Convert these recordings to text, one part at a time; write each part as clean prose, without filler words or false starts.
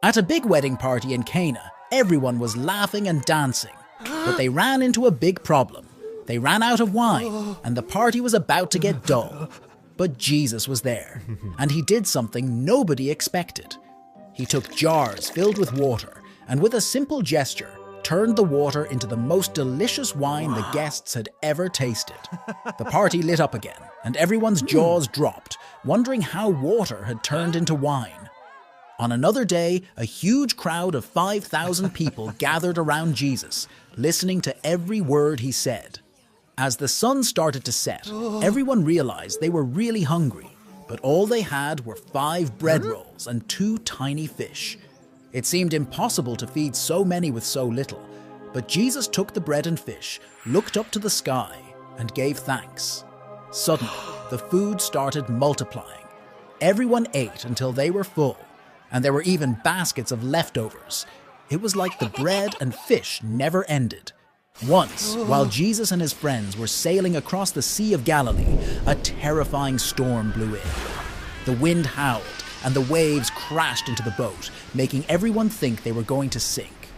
At a big wedding party in Cana, everyone was laughing and dancing, but they ran into a big problem. They ran out of wine, and the party was about to get dull. But Jesus was there, and he did something nobody expected. He took jars filled with water, and with a simple gesture, turned the water into the most delicious wine the guests had ever tasted. The party lit up again, and everyone's jaws dropped, wondering how water had turned into wine. On another day, a huge crowd of 5,000 people gathered around Jesus, listening to every word he said. As the sun started to set, everyone realized they were really hungry, but all they had were 5 bread rolls and 2 tiny fish. It seemed impossible to feed so many with so little, but Jesus took the bread and fish, looked up to the sky, and gave thanks. Suddenly, the food started multiplying. Everyone ate until they were full, and there were even baskets of leftovers. It was like the bread and fish never ended. Once, while Jesus and his friends were sailing across the Sea of Galilee, a terrifying storm blew in. The wind howled, and the waves crashed into the boat, making everyone think they were going to sink.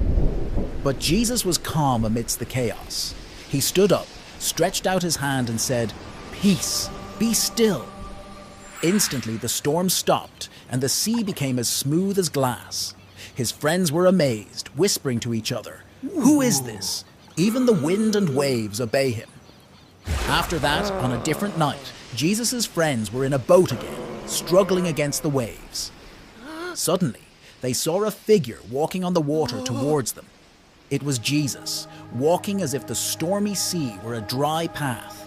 But Jesus was calm amidst the chaos. He stood up, stretched out his hand, and said, "Peace, be still." Instantly, the storm stopped, and the sea became as smooth as glass. His friends were amazed, whispering to each other, "Who is this? Even the wind and waves obey him." After that, on a different night, Jesus' friends were in a boat again, struggling against the waves. Suddenly, they saw a figure walking on the water towards them. It was Jesus, walking as if the stormy sea were a dry path.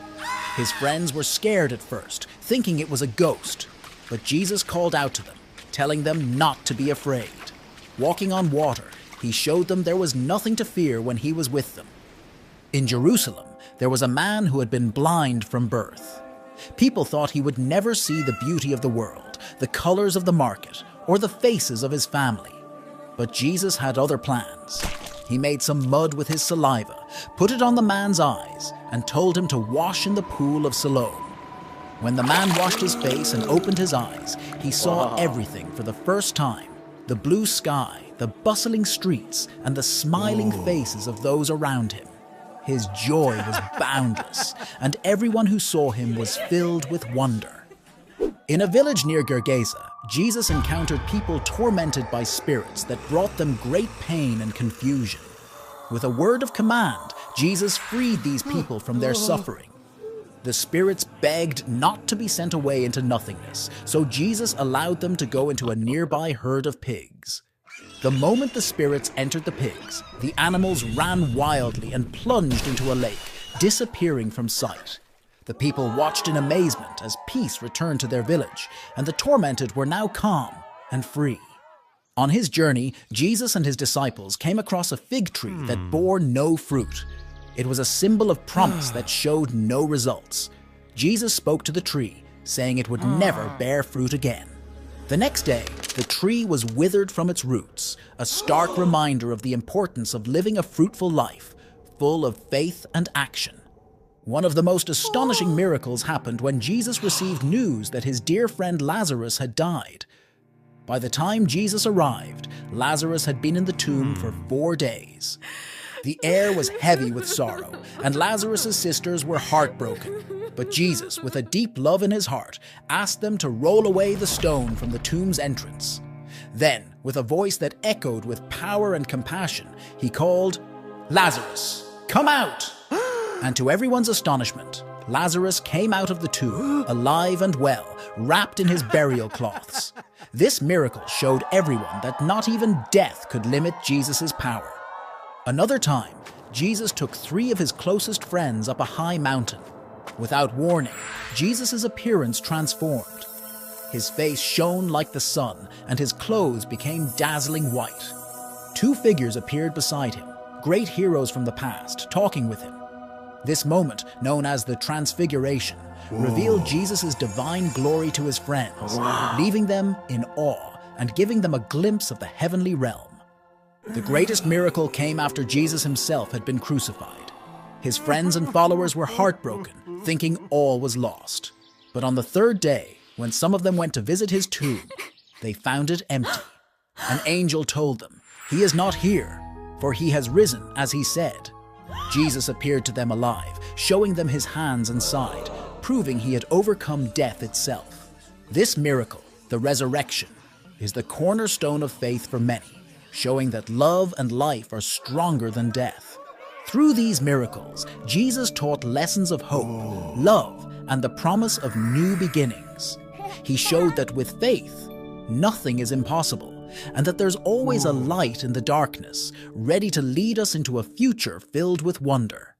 His friends were scared at first, thinking it was a ghost, but Jesus called out to them, telling them not to be afraid. Walking on water, he showed them there was nothing to fear when he was with them. In Jerusalem, there was a man who had been blind from birth. People thought he would never see the beauty of the world, the colors of the market, or the faces of his family. But Jesus had other plans. He made some mud with his saliva, put it on the man's eyes, and told him to wash in the pool of Siloam. When the man washed his face and opened his eyes, he saw everything for the first time: the blue sky, the bustling streets, and the smiling faces of those around him. His joy was boundless, and everyone who saw him was filled with wonder. In a village near Gergesa, Jesus encountered people tormented by spirits that brought them great pain and confusion. With a word of command, Jesus freed these people from their suffering. The spirits begged not to be sent away into nothingness, so Jesus allowed them to go into a nearby herd of pigs. The moment the spirits entered the pigs, the animals ran wildly and plunged into a lake, disappearing from sight. The people watched in amazement as peace returned to their village, and the tormented were now calm and free. On his journey, Jesus and his disciples came across a fig tree that bore no fruit. It was a symbol of promise that showed no results. Jesus spoke to the tree, saying it would never bear fruit again. The next day, the tree was withered from its roots, a stark reminder of the importance of living a fruitful life, full of faith and action. One of the most astonishing miracles happened when Jesus received news that his dear friend Lazarus had died. By the time Jesus arrived, Lazarus had been in the tomb for 4 days. The air was heavy with sorrow, and Lazarus' sisters were heartbroken. But Jesus, with a deep love in his heart, asked them to roll away the stone from the tomb's entrance. Then, with a voice that echoed with power and compassion, he called, "Lazarus, come out!" And to everyone's astonishment, Lazarus came out of the tomb, alive and well, wrapped in his burial cloths. This miracle showed everyone that not even death could limit Jesus' power. Another time, Jesus took 3 of his closest friends up a high mountain. Without warning, Jesus' appearance transformed. His face shone like the sun, and his clothes became dazzling white. 2 figures appeared beside him, great heroes from the past, talking with him. This moment, known as the Transfiguration, revealed Jesus' divine glory to his friends, leaving them in awe and giving them a glimpse of the heavenly realm. The greatest miracle came after Jesus himself had been crucified. His friends and followers were heartbroken, thinking all was lost. But on the 3rd day, when some of them went to visit his tomb, they found it empty. An angel told them, "He is not here, for he has risen as he said." Jesus appeared to them alive, showing them his hands and side, proving he had overcome death itself. This miracle, the resurrection, is the cornerstone of faith for many, showing that love and life are stronger than death. Through these miracles, Jesus taught lessons of hope, love, and the promise of new beginnings. He showed that with faith, nothing is impossible, and that there's always a light in the darkness, ready to lead us into a future filled with wonder.